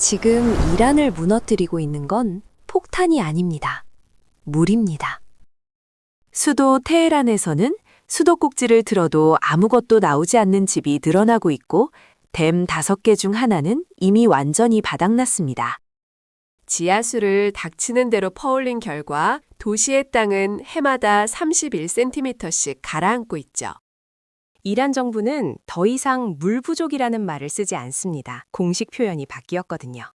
지금 이란을 무너뜨리고 있는 건 폭탄이 아닙니다. 물입니다. 수도 테헤란에서는 수도꼭지를 틀어도 아무것도 나오지 않는 집이 늘어나고 있고 댐 5개 중 하나는 이미 완전히 바닥났습니다. 지하수를 닥치는 대로 퍼올린 결과 도시의 땅은 해마다 31cm씩 가라앉고 있죠. 이란 정부는 더 이상 물 부족이라는 말을 쓰지 않습니다. 공식 표현이 바뀌었거든요.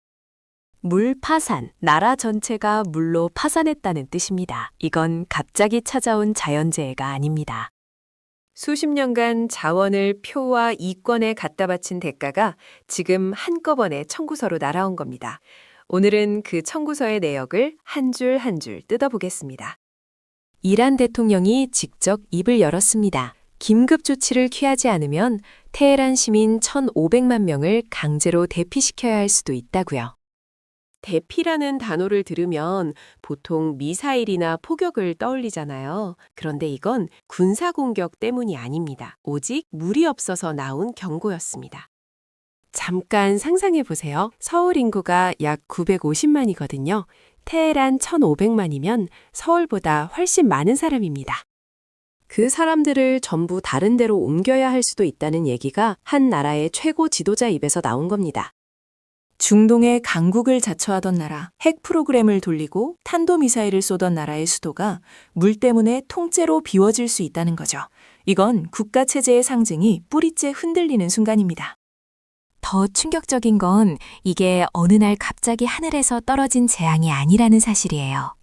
물 파산, 나라 전체가 물로 파산했다는 뜻입니다. 이건 갑자기 찾아온 자연재해가 아닙니다. 수십 년간 자원을 표와 이권에 갖다 바친 대가가 지금 한꺼번에 청구서로 날아온 겁니다. 오늘은 그 청구서의 내역을 한 줄 한 줄 뜯어보겠습니다. 이란 대통령이 직접 입을 열었습니다. 긴급 조치를 취하지 않으면 테헤란 시민 1,500만 명을 강제로 대피시켜야 할 수도 있다고요. 대피라는 단어를 들으면 보통 미사일이나 포격을 떠올리잖아요. 그런데 이건 군사공격 때문이 아닙니다. 오직 물이 없어서 나온 경고였습니다. 잠깐 상상해 보세요. 서울 인구가 약 950만이거든요. 테헤란 1,500만이면 서울보다 훨씬 많은 사람입니다. 그 사람들을 전부 다른 데로 옮겨야 할 수도 있다는 얘기가 한 나라의 최고 지도자 입에서 나온 겁니다. 중동의 강국을 자처하던 나라, 핵 프로그램을 돌리고 탄도미사일을 쏘던 나라의 수도가 물 때문에 통째로 비워질 수 있다는 거죠. 이건 국가체제의 상징이 뿌리째 흔들리는 순간입니다. 더 충격적인 건 이게 어느 날 갑자기 하늘에서 떨어진 재앙이 아니라는 사실이에요.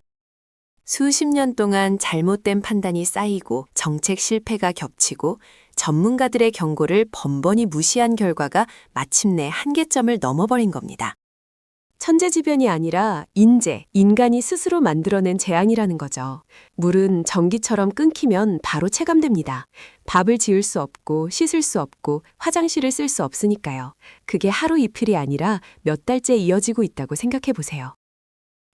수십 년 동안 잘못된 판단이 쌓이고 정책 실패가 겹치고 전문가들의 경고를 번번이 무시한 결과가 마침내 한계점을 넘어버린 겁니다. 천재지변이 아니라 인간이 스스로 만들어낸 재앙이라는 거죠. 물은 전기처럼 끊기면 바로 체감됩니다. 밥을 지을 수 없고 씻을 수 없고 화장실을 쓸 수 없으니까요. 그게 하루 이틀이 아니라 몇 달째 이어지고 있다고 생각해 보세요.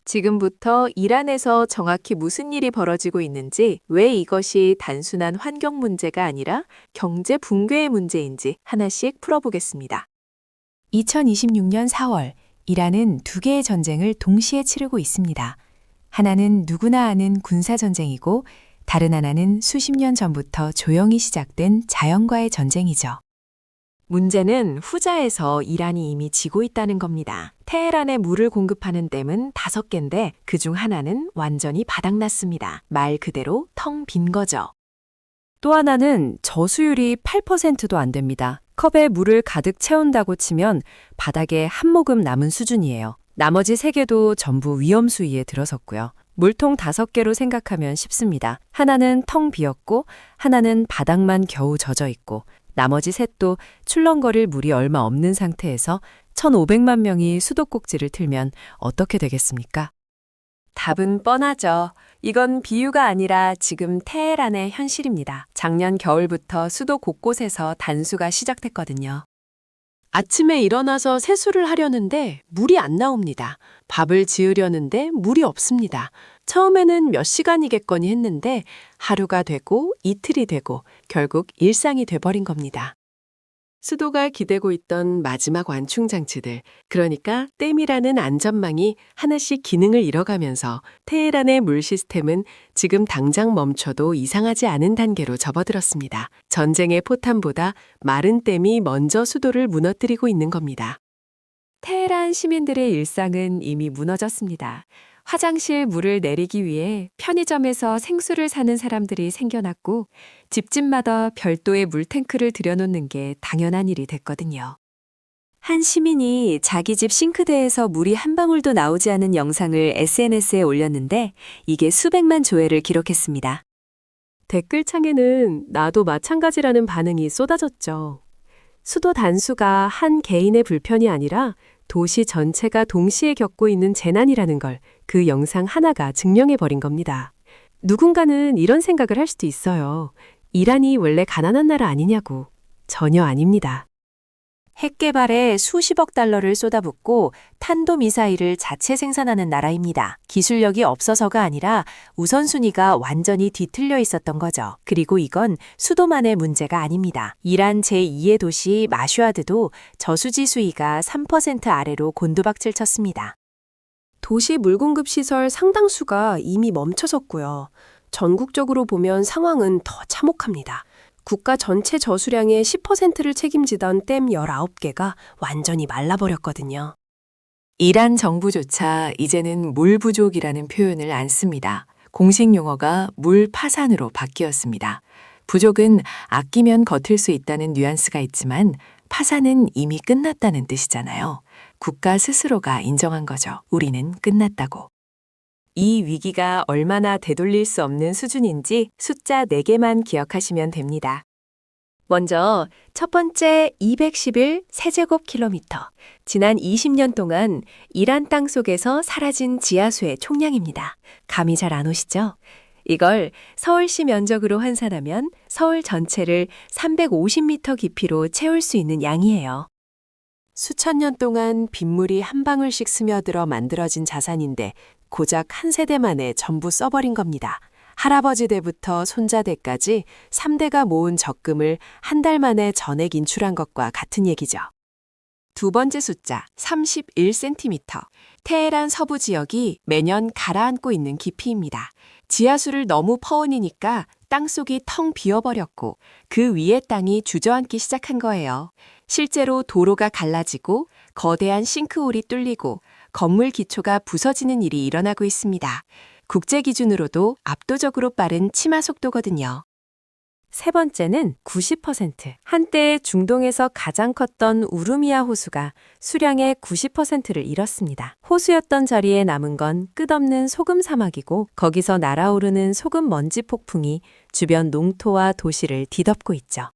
지금부터 이란에서 정확히 무슨 일이 벌어지고 있는지, 왜 이것이 단순한 환경 문제가 아니라 경제 붕괴의 문제인지 하나씩 풀어보겠습니다. 2026년 4월, 이란은 2개의 전쟁을 동시에 치르고 있습니다. 하나는 누구나 아는 군사전쟁이고, 다른 하나는 수십 년 전부터 조용히 시작된 자연과의 전쟁이죠. 문제는 후자에서 이란이 이미 지고 있다는 겁니다. 테헤란에 물을 공급하는 댐은 5개인데 그중 하나는 완전히 바닥났습니다. 말 그대로 텅 빈 거죠. 또 하나는 저수율이 8%도 안 됩니다. 컵에 물을 가득 채운다고 치면 바닥에 한 모금 남은 수준이에요. 나머지 3개도 전부 위험 수위에 들어섰고요. 물통 5개로 생각하면 쉽습니다. 하나는 텅 비었고 하나는 바닥만 겨우 젖어 있고 나머지 셋도 출렁거릴 물이 얼마 없는 상태에서 1,500만 명이 수도꼭지를 틀면 어떻게 되겠습니까? 답은 뻔하죠. 이건 비유가 아니라 지금 테헤란의 현실입니다. 작년 겨울부터 수도 곳곳에서 단수가 시작됐거든요. 아침에 일어나서 세수를 하려는데 물이 안 나옵니다. 밥을 지으려는데 물이 없습니다. 처음에는 몇 시간이겠거니 했는데 하루가 되고 이틀이 되고 결국 일상이 돼버린 겁니다. 수도가 기대고 있던 마지막 완충장치들, 그러니까 댐이라는 안전망이 하나씩 기능을 잃어가면서 테헤란의 물 시스템은 지금 당장 멈춰도 이상하지 않은 단계로 접어들었습니다. 전쟁의 포탄보다 마른 댐이 먼저 수도를 무너뜨리고 있는 겁니다. 테헤란 시민들의 일상은 이미 무너졌습니다. 화장실 물을 내리기 위해 편의점에서 생수를 사는 사람들이 생겨났고 집집마다 별도의 물탱크를 들여놓는 게 당연한 일이 됐거든요. 한 시민이 자기 집 싱크대에서 물이 한 방울도 나오지 않은 영상을 SNS에 올렸는데 이게 수백만 조회를 기록했습니다. 댓글창에는 나도 마찬가지라는 반응이 쏟아졌죠. 수도 단수가 한 개인의 불편이 아니라 도시 전체가 동시에 겪고 있는 재난이라는 걸 그 영상 하나가 증명해버린 겁니다. 누군가는 이런 생각을 할 수도 있어요. 이란이 원래 가난한 나라 아니냐고. 전혀 아닙니다. 핵 개발에 수십억 달러를 쏟아붓고 탄도미사일을 자체 생산하는 나라입니다. 기술력이 없어서가 아니라 우선순위가 완전히 뒤틀려 있었던 거죠. 그리고 이건 수도만의 문제가 아닙니다. 이란 제2의 도시 마슈아드도 저수지 수위가 3% 아래로 곤두박질 쳤습니다. 도시 물공급 시설 상당수가 이미 멈춰섰고요. 전국적으로 보면 상황은 더 참혹합니다. 국가 전체 저수량의 10%를 책임지던 댐 19개가 완전히 말라버렸거든요. 이란 정부조차 이제는 물 부족이라는 표현을 안 씁니다. 공식 용어가 물 파산으로 바뀌었습니다. 부족은 아끼면 버틸 수 있다는 뉘앙스가 있지만 파산은 이미 끝났다는 뜻이잖아요. 국가 스스로가 인정한 거죠. 우리는 끝났다고. 이 위기가 얼마나 되돌릴 수 없는 수준인지 숫자 4개만 기억하시면 됩니다. 먼저 첫 번째 211 세제곱킬로미터. 지난 20년 동안 이란 땅 속에서 사라진 지하수의 총량입니다. 감이 잘 안 오시죠? 이걸 서울시 면적으로 환산하면 서울 전체를 350m 깊이로 채울 수 있는 양이에요. 수천 년 동안 빗물이 한 방울씩 스며들어 만들어진 자산인데 고작 한 세대 만에 전부 써버린 겁니다. 할아버지 대부터 손자 대까지 3대가 모은 적금을 한 달 만에 전액 인출한 것과 같은 얘기죠. 두 번째 숫자 31cm. 테헤란 서부 지역이 매년 가라앉고 있는 깊이입니다. 지하수를 너무 퍼오니까 땅속이 텅 비어버렸고 그 위에 땅이 주저앉기 시작한 거예요. 실제로 도로가 갈라지고 거대한 싱크홀이 뚫리고 건물 기초가 부서지는 일이 일어나고 있습니다. 국제 기준으로도 압도적으로 빠른 침하 속도거든요. 세 번째는 90%. 한때 중동에서 가장 컸던 우르미아 호수가 수량의 90%를 잃었습니다. 호수였던 자리에 남은 건 끝없는 소금 사막이고 거기서 날아오르는 소금 먼지 폭풍이 주변 농토와 도시를 뒤덮고 있죠.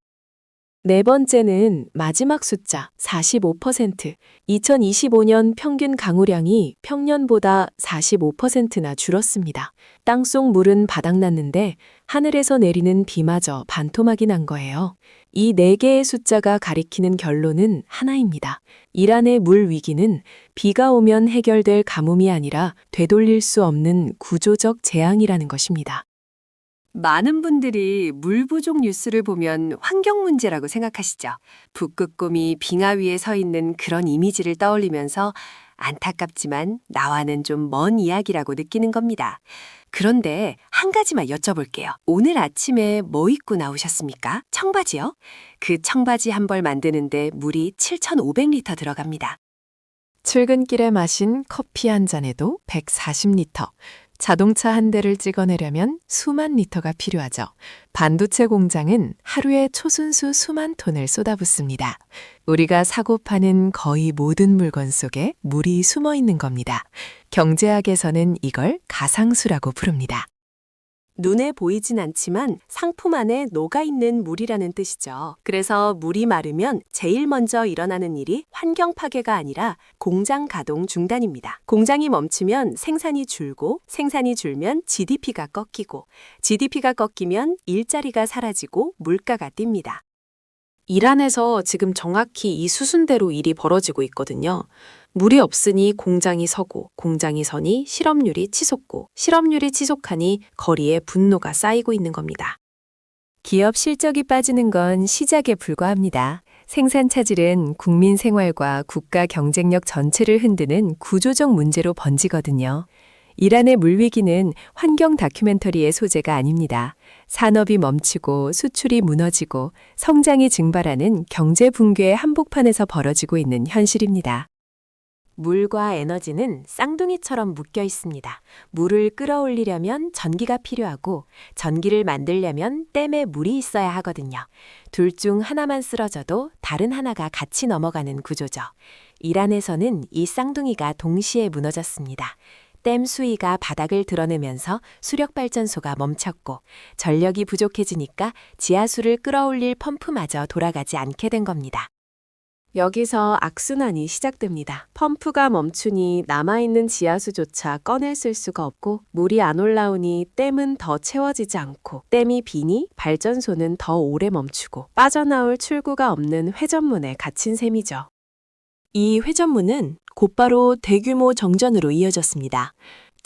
네 번째는 마지막 숫자 45%. 2025년 평균 강우량이 평년보다 45%나 줄었습니다. 땅속 물은 바닥났는데 하늘에서 내리는 비마저 반토막이 난 거예요. 이 4개의 숫자가 가리키는 결론은 하나입니다. 이란의 물 위기는 비가 오면 해결될 가뭄이 아니라 되돌릴 수 없는 구조적 재앙이라는 것입니다. 많은 분들이 물 부족 뉴스를 보면 환경 문제라고 생각하시죠. 북극곰이 빙하 위에 서 있는 그런 이미지를 떠올리면서 안타깝지만 나와는 좀 먼 이야기라고 느끼는 겁니다. 그런데 한 가지만 여쭤볼게요. 오늘 아침에 뭐 입고 나오셨습니까? 청바지요? 그 청바지 한 벌 만드는데 물이 7,500리터 들어갑니다. 출근길에 마신 커피 한 잔에도 140리터. 자동차 한 대를 찍어내려면 수만 리터가 필요하죠. 반도체 공장은 하루에 초순수 수만 톤을 쏟아붓습니다. 우리가 사고 파는 거의 모든 물건 속에 물이 숨어 있는 겁니다. 경제학에서는 이걸 가상수라고 부릅니다. 눈에 보이진 않지만 상품 안에 녹아있는 물이라는 뜻이죠. 그래서 물이 마르면 제일 먼저 일어나는 일이 환경 파괴가 아니라 공장 가동 중단입니다. 공장이 멈추면 생산이 줄고 생산이 줄면 GDP가 꺾이고 GDP가 꺾이면 일자리가 사라지고 물가가 뜁니다. 이란에서 지금 정확히 이 수순대로 일이 벌어지고 있거든요. 물이 없으니 공장이 서고, 공장이 서니 실업률이 치솟고, 실업률이 치솟하니 거리에 분노가 쌓이고 있는 겁니다. 기업 실적이 빠지는 건 시작에 불과합니다. 생산 차질은 국민 생활과 국가 경쟁력 전체를 흔드는 구조적 문제로 번지거든요. 이란의 물위기는 환경 다큐멘터리의 소재가 아닙니다. 산업이 멈추고 수출이 무너지고 성장이 증발하는 경제 붕괴의 한복판에서 벌어지고 있는 현실입니다. 물과 에너지는 쌍둥이처럼 묶여 있습니다. 물을 끌어올리려면 전기가 필요하고 전기를 만들려면 댐에 물이 있어야 하거든요. 둘 중 하나만 쓰러져도 다른 하나가 같이 넘어가는 구조죠. 이란에서는 이 쌍둥이가 동시에 무너졌습니다. 댐 수위가 바닥을 드러내면서 수력발전소가 멈췄고 전력이 부족해지니까 지하수를 끌어올릴 펌프마저 돌아가지 않게 된 겁니다. 여기서 악순환이 시작됩니다. 펌프가 멈추니 남아있는 지하수조차 꺼내 쓸 수가 없고 물이 안 올라오니 댐은 더 채워지지 않고 댐이 비니 발전소는 더 오래 멈추고 빠져나올 출구가 없는 회전문에 갇힌 셈이죠. 이 회전문은 곧바로 대규모 정전으로 이어졌습니다.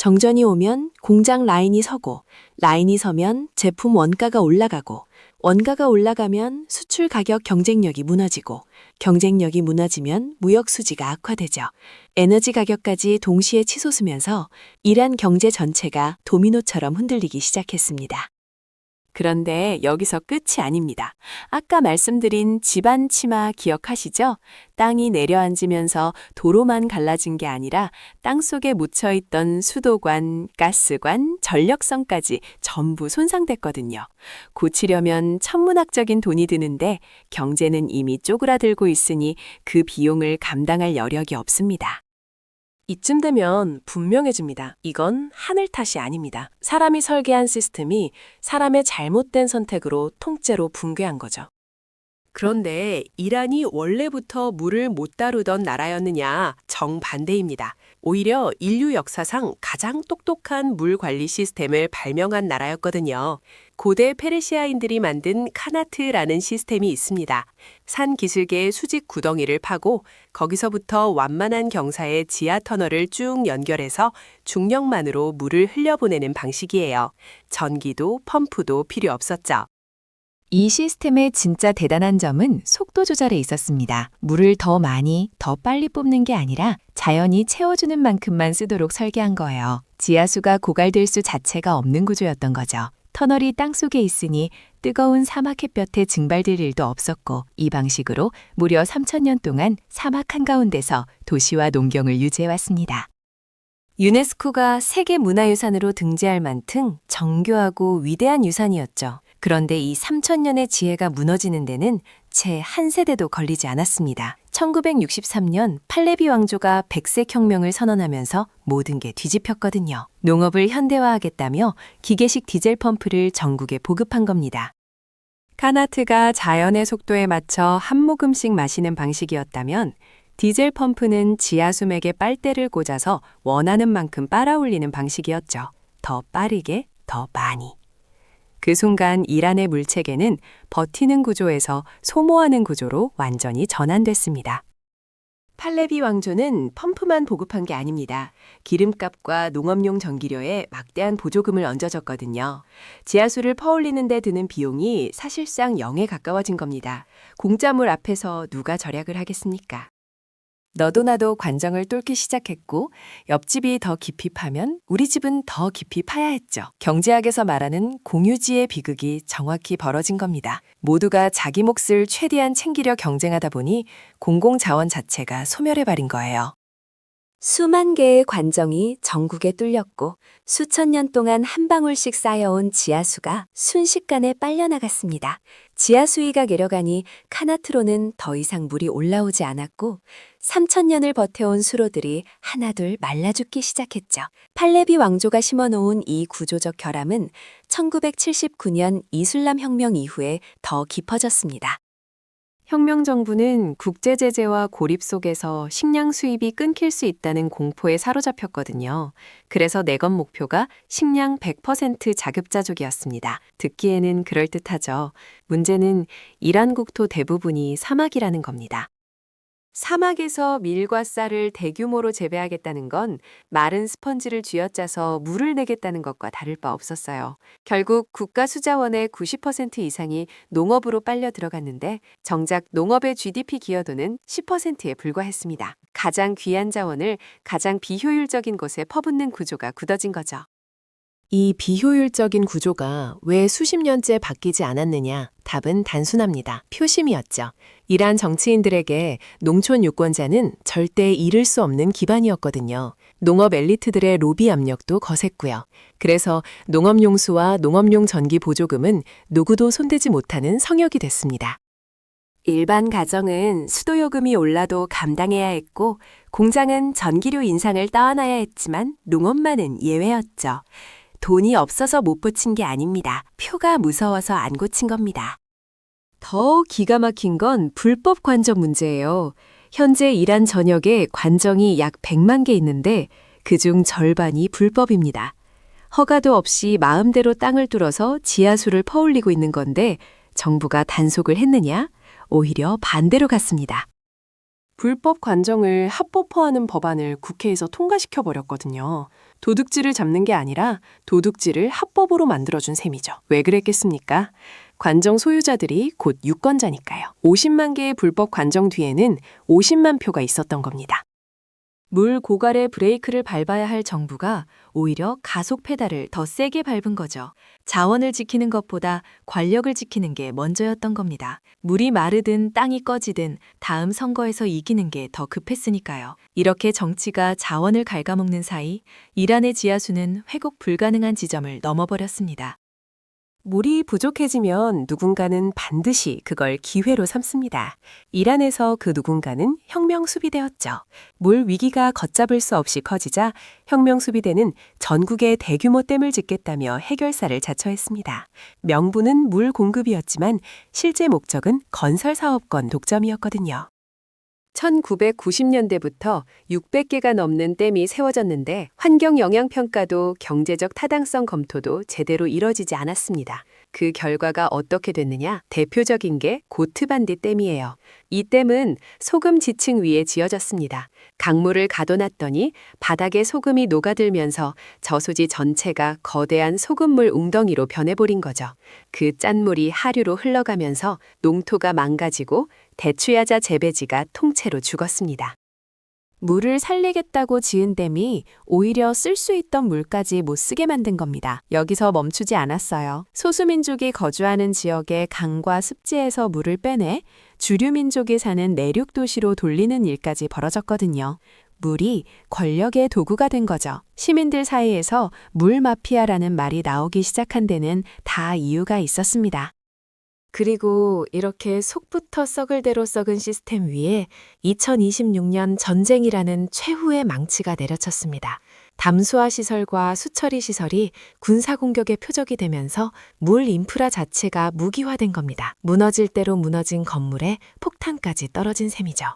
정전이 오면 공장 라인이 서고, 라인이 서면 제품 원가가 올라가고, 원가가 올라가면 수출 가격 경쟁력이 무너지고, 경쟁력이 무너지면 무역 수지가 악화되죠. 에너지 가격까지 동시에 치솟으면서 이란 경제 전체가 도미노처럼 흔들리기 시작했습니다. 그런데 여기서 끝이 아닙니다. 아까 말씀드린 집안 치마 기억하시죠? 땅이 내려앉으면서 도로만 갈라진 게 아니라 땅속에 묻혀있던 수도관, 가스관, 전력선까지 전부 손상됐거든요. 고치려면 천문학적인 돈이 드는데 경제는 이미 쪼그라들고 있으니 그 비용을 감당할 여력이 없습니다. 이쯤 되면 분명해집니다. 이건 하늘 탓이 아닙니다. 사람이 설계한 시스템이 사람의 잘못된 선택으로 통째로 붕괴한 거죠. 그런데 이란이 원래부터 물을 못 다루던 나라였느냐? 정반대입니다. 오히려 인류 역사상 가장 똑똑한 물 관리 시스템을 발명한 나라였거든요. 고대 페르시아인들이 만든 카나트라는 시스템이 있습니다. 산 기슭에 수직 구덩이를 파고 거기서부터 완만한 경사의 지하 터널을 쭉 연결해서 중력만으로 물을 흘려보내는 방식이에요. 전기도 펌프도 필요 없었죠. 이 시스템의 진짜 대단한 점은 속도 조절에 있었습니다. 물을 더 많이, 더 빨리 뽑는 게 아니라 자연이 채워주는 만큼만 쓰도록 설계한 거예요. 지하수가 고갈될 수 자체가 없는 구조였던 거죠. 터널이 땅속에 있으니 뜨거운 사막 햇볕에 증발될 일도 없었고, 이 방식으로 무려 3,000년 동안 사막 한가운데서 도시와 농경을 유지해왔습니다. 유네스코가 세계문화유산으로 등재할 만큼 정교하고 위대한 유산이었죠. 그런데 이 3,000년의 지혜가 무너지는 데는 채 한 세대도 걸리지 않았습니다. 1963년 팔레비 왕조가 백색 혁명을 선언하면서 모든 게 뒤집혔거든요. 농업을 현대화하겠다며 기계식 디젤 펌프를 전국에 보급한 겁니다. 카나트가 자연의 속도에 맞춰 한 모금씩 마시는 방식이었다면 디젤 펌프는 지하수맥에 빨대를 꽂아서 원하는 만큼 빨아올리는 방식이었죠. 더 빠르게, 더 많이. 그 순간 이란의 물체계는 버티는 구조에서 소모하는 구조로 완전히 전환됐습니다. 팔레비 왕조는 펌프만 보급한 게 아닙니다. 기름값과 농업용 전기료에 막대한 보조금을 얹어줬거든요. 지하수를 퍼올리는 데 드는 비용이 사실상 0에 가까워진 겁니다. 공짜물 앞에서 누가 절약을 하겠습니까? 너도 나도 관정을 뚫기 시작했고 옆집이 더 깊이 파면 우리 집은 더 깊이 파야 했죠. 경제학에서 말하는 공유지의 비극이 정확히 벌어진 겁니다. 모두가 자기 몫을 최대한 챙기려 경쟁하다 보니 공공자원 자체가 소멸해버린 거예요. 수만 개의 관정이 전국에 뚫렸고 수천 년 동안 한 방울씩 쌓여온 지하수가 순식간에 빨려나갔습니다. 지하수위가 내려가니 카나트로는 더 이상 물이 올라오지 않았고 3,000년을 버텨온 수로들이 하나둘 말라 죽기 시작했죠. 팔레비 왕조가 심어놓은 이 구조적 결함은 1979년 이슬람 혁명 이후에 더 깊어졌습니다. 혁명 정부는 국제 제재와 고립 속에서 식량 수입이 끊길 수 있다는 공포에 사로잡혔거든요. 그래서 내건 목표가 식량 100% 자급자족이었습니다. 듣기에는 그럴듯하죠. 문제는 이란 국토 대부분이 사막이라는 겁니다. 사막에서 밀과 쌀을 대규모로 재배하겠다는 건 마른 스펀지를 쥐어짜서 물을 내겠다는 것과 다를 바 없었어요. 결국 국가 수자원의 90% 이상이 농업으로 빨려 들어갔는데 정작 농업의 GDP 기여도는 10%에 불과했습니다. 가장 귀한 자원을 가장 비효율적인 곳에 퍼붓는 구조가 굳어진 거죠. 이 비효율적인 구조가 왜 수십 년째 바뀌지 않았느냐? 답은 단순합니다. 표심이었죠. 이란 정치인들에게 농촌 유권자는 절대 잃을 수 없는 기반이었거든요. 농업 엘리트들의 로비 압력도 거셌고요. 그래서 농업용수와 농업용 전기 보조금은 누구도 손대지 못하는 성역이 됐습니다. 일반 가정은 수도요금이 올라도 감당해야 했고 공장은 전기료 인상을 떠안아야 했지만 농업만은 예외였죠. 돈이 없어서 못 고친 게 아닙니다. 표가 무서워서 안 고친 겁니다. 더 기가 막힌 건 불법 관정 문제예요. 현재 이란 전역에 관정이 약 100만 개 있는데 그중 절반이 불법입니다. 허가도 없이 마음대로 땅을 뚫어서 지하수를 퍼올리고 있는 건데 정부가 단속을 했느냐? 오히려 반대로 갔습니다. 불법 관정을 합법화하는 법안을 국회에서 통과시켜 버렸거든요. 도둑질을 잡는 게 아니라 도둑질을 합법으로 만들어준 셈이죠. 왜 그랬겠습니까? 관정 소유자들이 곧 유권자니까요. 50만 개의 불법 관정 뒤에는 50만 표가 있었던 겁니다. 물 고갈에 브레이크를 밟아야 할 정부가 오히려 가속 페달을 더 세게 밟은 거죠. 자원을 지키는 것보다 권력을 지키는 게 먼저였던 겁니다. 물이 마르든 땅이 꺼지든 다음 선거에서 이기는 게 더 급했으니까요. 이렇게 정치가 자원을 갉아먹는 사이 이란의 지하수는 회복 불가능한 지점을 넘어버렸습니다. 물이 부족해지면 누군가는 반드시 그걸 기회로 삼습니다. 이란에서 그 누군가는 혁명수비대였죠. 물 위기가 걷잡을 수 없이 커지자 혁명수비대는 전국에 대규모 댐을 짓겠다며 해결사를 자처했습니다. 명분은 물 공급이었지만 실제 목적은 건설사업권 독점이었거든요. 1990년대부터 600개가 넘는 댐이 세워졌는데 환경영향평가도 경제적 타당성 검토도 제대로 이뤄지지 않았습니다. 그 결과가 어떻게 됐느냐? 대표적인 게 고트반디 댐이에요. 이 댐은 소금 지층 위에 지어졌습니다. 강물을 가둬놨더니 바닥에 소금이 녹아들면서 저수지 전체가 거대한 소금물 웅덩이로 변해버린 거죠. 그 짠물이 하류로 흘러가면서 농토가 망가지고 대추야자 재배지가 통째로 죽었습니다. 물을 살리겠다고 지은 댐이 오히려 쓸 수 있던 물까지 못 쓰게 만든 겁니다. 여기서 멈추지 않았어요. 소수민족이 거주하는 지역의 강과 습지에서 물을 빼내 주류민족이 사는 내륙 도시로 돌리는 일까지 벌어졌거든요. 물이 권력의 도구가 된 거죠. 시민들 사이에서 물 마피아라는 말이 나오기 시작한 데는 다 이유가 있었습니다. 그리고 이렇게 속부터 썩을 대로 썩은 시스템 위에 2026년 전쟁이라는 최후의 망치가 내려쳤습니다. 담수화 시설과 수처리 시설이 군사 공격의 표적이 되면서 물 인프라 자체가 무기화된 겁니다. 무너질 대로 무너진 건물에 폭탄까지 떨어진 셈이죠.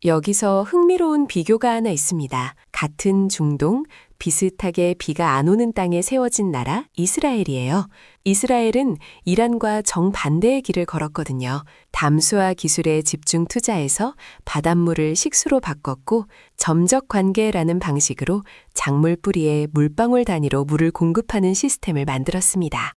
여기서 흥미로운 비교가 하나 있습니다. 같은 중동, 비슷하게 비가 안 오는 땅에 세워진 나라 이스라엘이에요. 이스라엘은 이란과 정반대의 길을 걸었거든요. 담수화 기술에 집중 투자해서 바닷물을 식수로 바꿨고 점적 관계라는 방식으로 작물 뿌리에 물방울 단위로 물을 공급하는 시스템을 만들었습니다.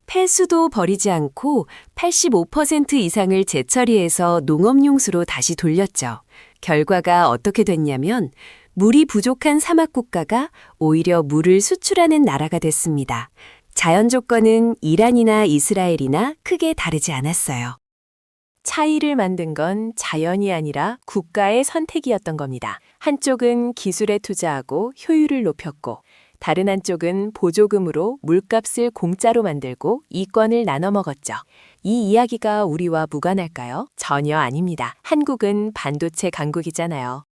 폐수도 버리지 않고 85% 이상을 재처리해서 농업용수로 다시 돌렸죠. 결과가 어떻게 됐냐면 물이 부족한 사막 국가가 오히려 물을 수출하는 나라가 됐습니다. 자연 조건은 이란이나 이스라엘이나 크게 다르지 않았어요. 차이를 만든 건 자연이 아니라 국가의 선택이었던 겁니다. 한쪽은 기술에 투자하고 효율을 높였고 다른 한쪽은 보조금으로 물값을 공짜로 만들고 이권을 나눠 먹었죠. 이 이야기가 우리와 무관할까요? 전혀 아닙니다. 한국은 반도체 강국이잖아요.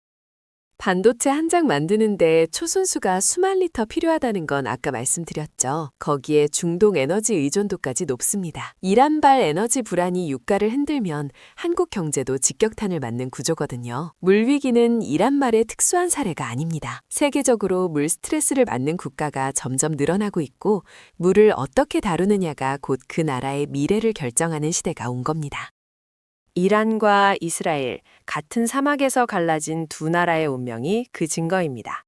반도체 한 장 만드는데 초순수가 수만 리터 필요하다는 건 아까 말씀드렸죠. 거기에 중동 에너지 의존도까지 높습니다. 이란발 에너지 불안이 유가를 흔들면 한국 경제도 직격탄을 맞는 구조거든요. 물 위기는 이란말의 특수한 사례가 아닙니다. 세계적으로 물 스트레스를 받는 국가가 점점 늘어나고 있고 물을 어떻게 다루느냐가 곧 그 나라의 미래를 결정하는 시대가 온 겁니다. 이란과 이스라엘, 같은 사막에서 갈라진 두 나라의 운명이 그 증거입니다.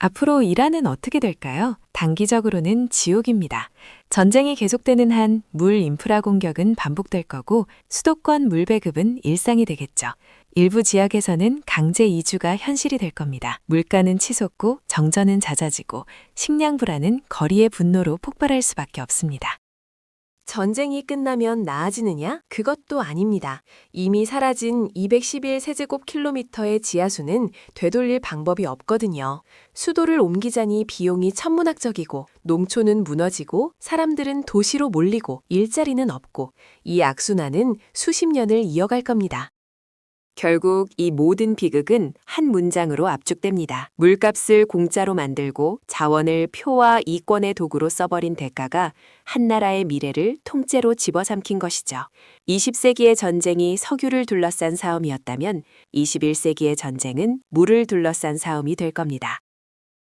앞으로 이란은 어떻게 될까요? 단기적으로는 지옥입니다. 전쟁이 계속되는 한 물 인프라 공격은 반복될 거고 수도권 물 배급은 일상이 되겠죠. 일부 지역에서는 강제 이주가 현실이 될 겁니다. 물가는 치솟고 정전은 잦아지고 식량 불안은 거리의 분노로 폭발할 수밖에 없습니다. 전쟁이 끝나면 나아지느냐? 그것도 아닙니다. 이미 사라진 211세제곱킬로미터의 지하수는 되돌릴 방법이 없거든요. 수도를 옮기자니 비용이 천문학적이고 농촌은 무너지고 사람들은 도시로 몰리고 일자리는 없고 이 악순환은 수십 년을 이어갈 겁니다. 결국 이 모든 비극은 한 문장으로 압축됩니다. 물값을 공짜로 만들고 자원을 표와 이권의 도구로 써버린 대가가 한 나라의 미래를 통째로 집어삼킨 것이죠. 20세기의 전쟁이 석유를 둘러싼 싸움이었다면 21세기의 전쟁은 물을 둘러싼 싸움이 될 겁니다.